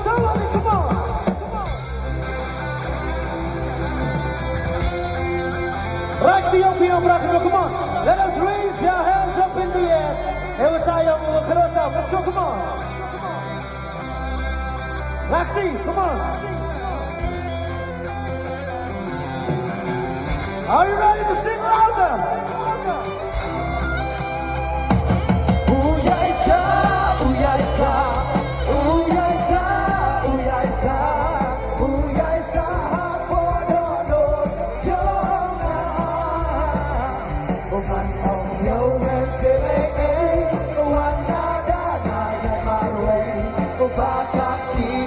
bersama-sama, come on. Right the Filipino bracket, come on. Let us raise your hands up in the air. Ewan tayong makarota. Let's go, come on. Rakti, come on. Are you ready to sing louder? Uyaisa, uyaisa, uyaisa, uyaisa, uyaisa, hapododo, jonga. Uman ong yowen sile, wan nada na marwe, ubata ki.